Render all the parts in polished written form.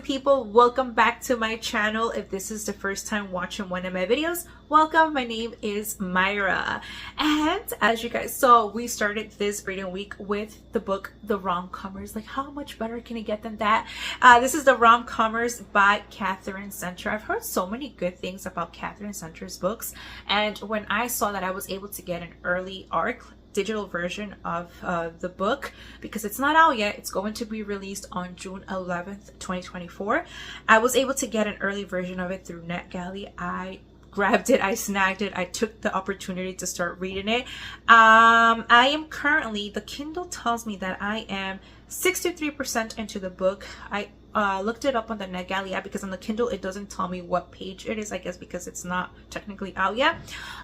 people, welcome back to my channel. If this is the first time watching one of my videos, welcome. My name is Myra, and as you guys saw, we started this reading week with the book The Rom-Commers. Like, how much better can it get than that? This is The Rom-Commers by Catherine Center. I've heard so many good things about Catherine Center's books, and when I saw that I was able to get an early digital version of the book, because it's not out yet, it's going to be released on June 11th 2024. I was able to get an early version of it through NetGalley. I grabbed it, I snagged it, I took the opportunity to start reading it. I am currently, the Kindle tells me that I am 63% into the book. I looked it up on the NetGalley app because on the Kindle it doesn't tell me what page it is, I guess because it's not technically out yet.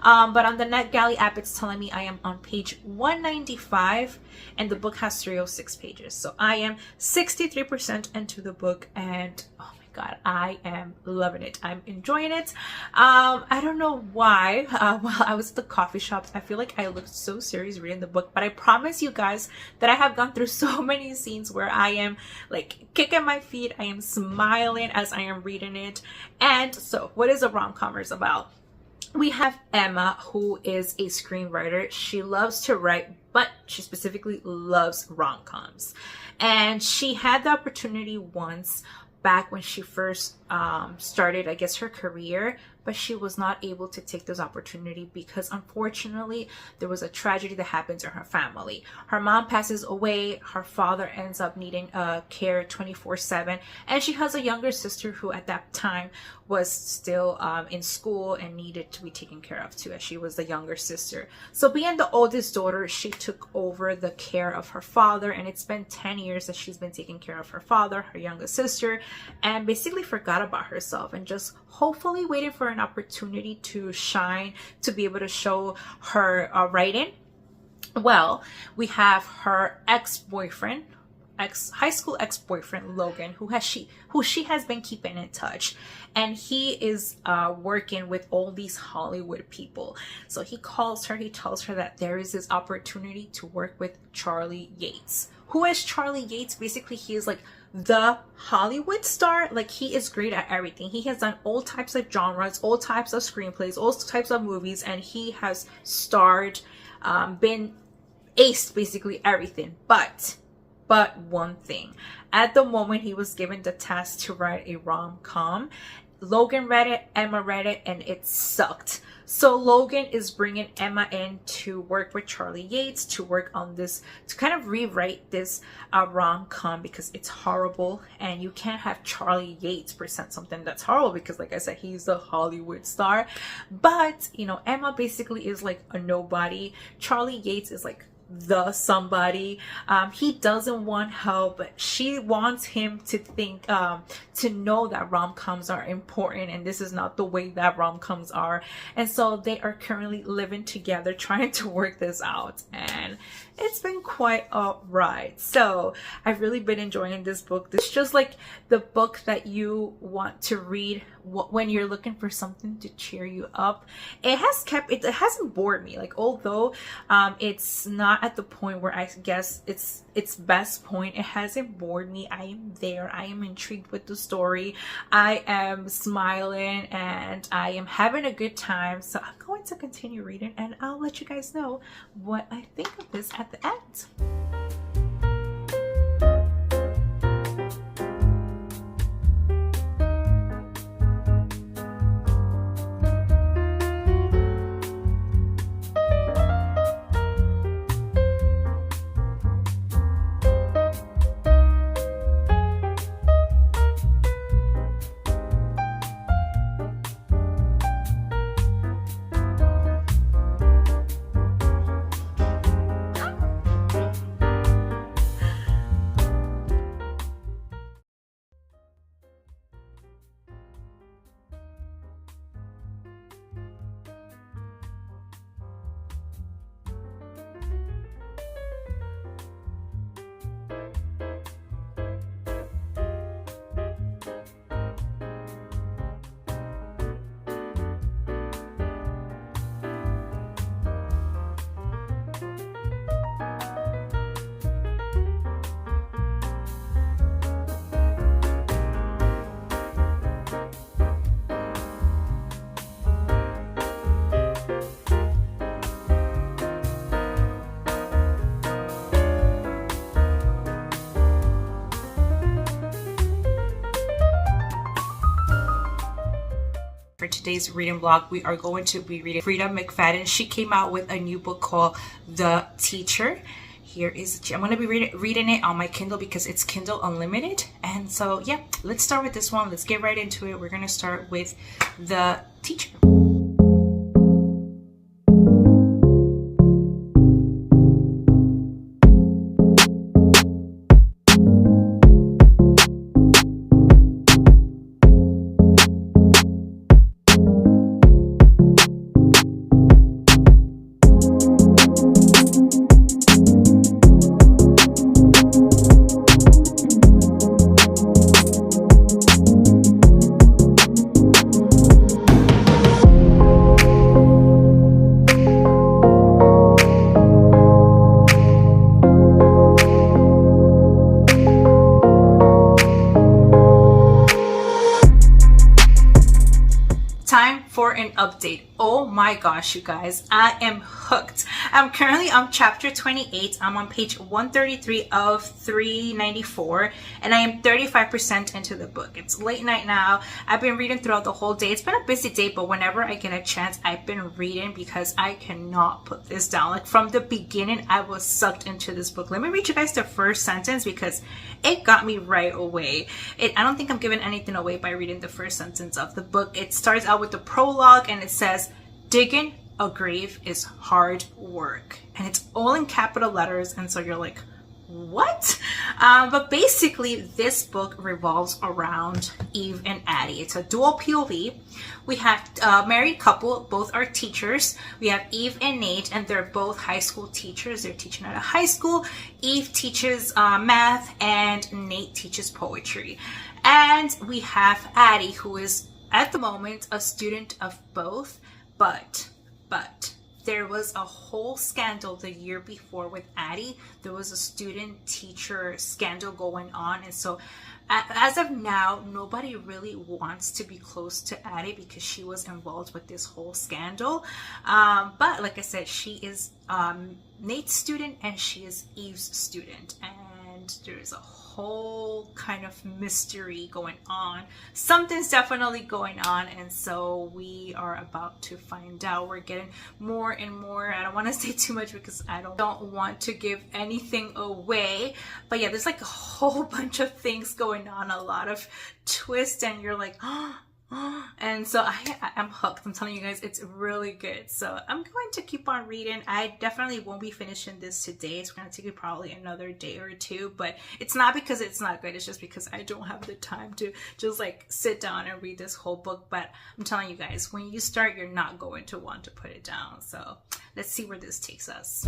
But on the NetGalley app it's telling me I am on page 195 and the book has 306 pages. So I am 63% into the book, and oh my god, I am loving it. I'm enjoying it. I don't know why. While I was at the coffee shop, I feel like I looked so serious reading the book, but I promise you guys that I have gone through so many scenes where I am like kicking my feet, I am smiling as I am reading it. And so what is a rom-commers about? We have Emma, who is a screenwriter. She loves to write, but she specifically loves rom-coms. And she had the opportunity once back when she first started, I guess, her career, but she was not able to take this opportunity because unfortunately there was a tragedy that happened to her family. Her mom passes away, her father ends up needing care 24/7, and she has a younger sister who at that time was still in school and needed to be taken care of too, as she was the younger sister. So being the oldest daughter, she took over the care of her father, and it's been 10 years that she's been taking care of her father, her youngest sister, and basically forgot about herself and just hopefully waiting for an opportunity to shine, to be able to show her writing. Well, we have her ex-boyfriend, high school ex-boyfriend Logan, who she has been keeping in touch, and he is working with all these Hollywood people. So he calls her, he tells her that there is this opportunity to work with Charlie Yates. Who is Charlie Yates? Basically, he is like the Hollywood star. Like, he is great at everything. He has done all types of genres, all types of screenplays, all types of movies, and he has starred, been aced basically everything. But one thing, at the moment he was given the task to write a rom-com, Logan read it, Emma read it, and it sucked. So Logan is bringing Emma in to work with Charlie Yates to work on this, to kind of rewrite this rom-com, because it's horrible, and you can't have Charlie Yates present something that's horrible because, like I said, he's a Hollywood star. But you know, Emma basically is like a nobody. Charlie Yates is like the somebody. He doesn't want help, but she wants him to think, to know that rom-coms are important, and this is not the way that rom-coms are. And so they are currently living together trying to work this out, and it's been quite a ride. So I've really been enjoying this book. This is just like the book that you want to read when you're looking for something to cheer you up. It hasn't bored me. Like, although it's not at the point where I guess its best point, it hasn't bored me. I am there. I am intrigued with the story. I am smiling and I am having a good time. So I'm going to continue reading, and I'll let you guys know what I think of this at the end. today's reading vlog, we are going to be reading Frida McFadden. She came out with a new book called The Teacher. Here is, I'm going to be reading it on my Kindle because it's Kindle Unlimited. And so, yeah, let's start with this one. Let's get right into it. We're going to start with The Teacher. Time for an update. Oh my gosh, you guys, I am hooked. I'm currently on chapter 28. I'm on page 133 of 394, and I am 35% into the book. It's late night now. I've been reading throughout the whole day. It's been a busy day, but whenever I get a chance, I've been reading because I cannot put this down. Like from the beginning, I was sucked into this book. Let me read you guys the first sentence because it got me right away. I don't think I'm giving anything away by reading the first sentence of the book. It starts out with the prologue and it says, "Digging a grave is hard work." And it's all in capital letters. And so you're like, what? But basically this book revolves around Eve and Addie. It's a dual POV. We have a married couple, both are teachers. We have Eve and Nate, and they're both high school teachers. They're teaching at a high school. Eve teaches math and Nate teaches poetry. And we have Addie, who is at the moment a student of both, but there was a whole scandal the year before with Addie. There was a student-teacher scandal going on, and so as of now, nobody really wants to be close to Addie because she was involved with this whole scandal. But like I said, she is Nate's student and she is Eve's student, and there's a whole kind of mystery going on. Something's definitely going on, and so we are about to find out. We're getting more and more. I don't want to say too much because I don't want to give anything away, but yeah, there's like a whole bunch of things going on, a lot of twists, and you're like, oh. And so I'm hooked. I'm telling you guys, it's really good. So I'm going to keep on reading. I definitely won't be finishing this today. It's going to take me probably another day or two, but it's not because it's not good. It's just because I don't have the time to just like sit down and read this whole book. But I'm telling you guys, when you start, you're not going to want to put it down. So let's see where this takes us.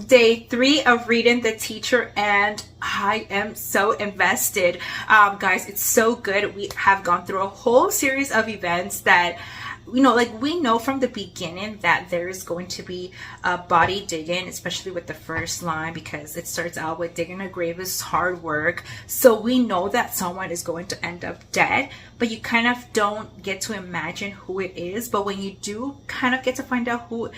Day 3 of reading The Teacher, and I am so invested. Guys, it's so good. We have gone through a whole series of events that, you know, like we know from the beginning that there is going to be body digging, especially with the first line, because it starts out with digging a grave is hard work. So we know that someone is going to end up dead, but you kind of don't get to imagine who it is. But when you do kind of get to find out who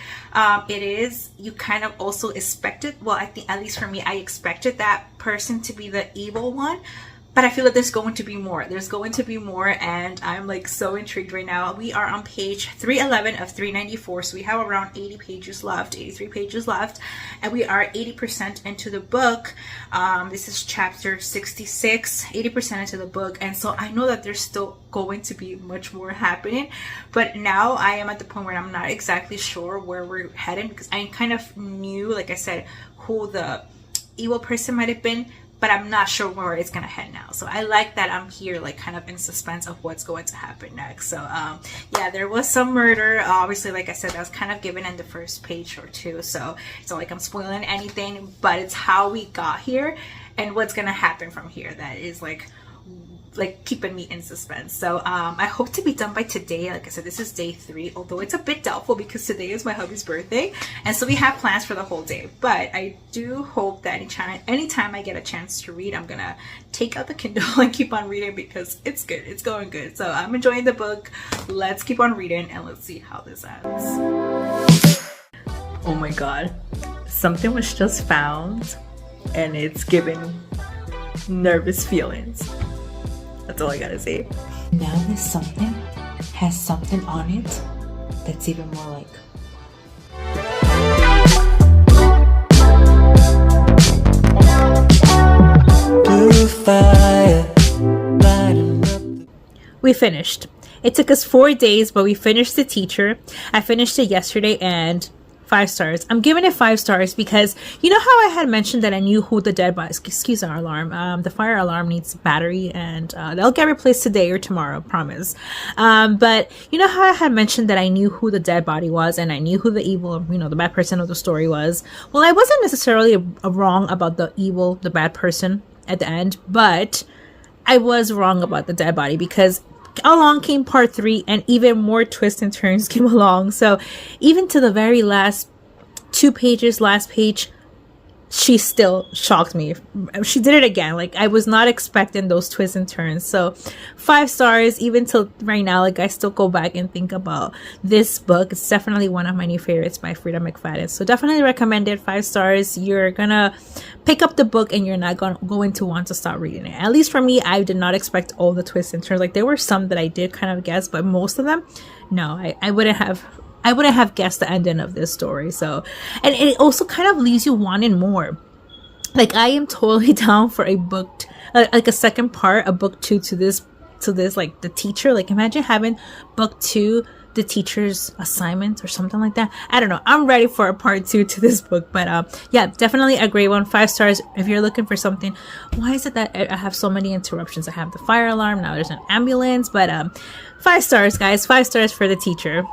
it is, you kind of also expect it. Well, I think, at least for me, I expected that person to be the evil one. But I feel that there's going to be more. There's going to be more, and I'm like so intrigued right now. We are on page 311 of 394, so we have around 80 pages left, 83 pages left, and we are 80% into the book. This is chapter 66, 80% into the book, and so I know that there's still going to be much more happening, but now I am at the point where I'm not exactly sure where we're heading, because I kind of knew, like I said, who the evil person might have been, but I'm not sure where it's gonna head now. So I like that I'm here like kind of in suspense of what's going to happen next. So yeah, there was some murder. Obviously, like I said, that was kind of given in the first page or two, so it's not like I'm spoiling anything, but it's how we got here and what's gonna happen from here that is like keeping me in suspense. So I hope to be done by today. Like I said, this is day 3, although it's a bit doubtful because today is my hubby's birthday, and so we have plans for the whole day. But I do hope that anytime I get a chance to read, I'm gonna take out the Kindle and keep on reading because it's good, it's going good. So I'm enjoying the book. Let's keep on reading and let's see how this ends. Oh my god, something was just found and it's giving nervous feelings. That's all I gotta say. Now this something has something on it that's even more like. We finished. It took us 4 days, but we finished The Teacher. I finished it yesterday and 5 stars. I'm giving it 5 stars because you know how I had mentioned that I knew who the dead body. Excuse our alarm. The fire alarm needs battery, and they'll get replaced today or tomorrow, promise. But you know how I had mentioned that I knew who the dead body was, and I knew who the evil, the bad person of the story was. Well, I wasn't necessarily wrong about the bad person at the end, but I was wrong about the dead body because along came part 3 and even more twists and turns came along. So even to the very last 2 pages, last page, she still shocked me. She did it again. Like, I was not expecting those twists and turns. So 5 stars. Even till right now, like, I still go back and think about this book. It's definitely one of my new favorites by Frida McFadden. So definitely recommend it. 5 stars. You're gonna pick up the book and you're not going to want to stop reading it. At least for me, I did not expect all the twists and turns. Like, there were some that I did kind of guess, but most of them, no, I wouldn't have guessed the ending of this story. So, and it also kind of leaves you wanting more. Like, I am totally down for a book, like a second part, a book 2 to this, like The Teacher. Like, imagine having book 2, The Teacher's Assignment or something like that. I don't know. I'm ready for a part 2 to this book. But yeah, definitely a great one. 5 stars. If you're looking for something, why is it that I have so many interruptions? I have the fire alarm. Now there's an ambulance. But 5 stars, guys. 5 stars for The Teacher.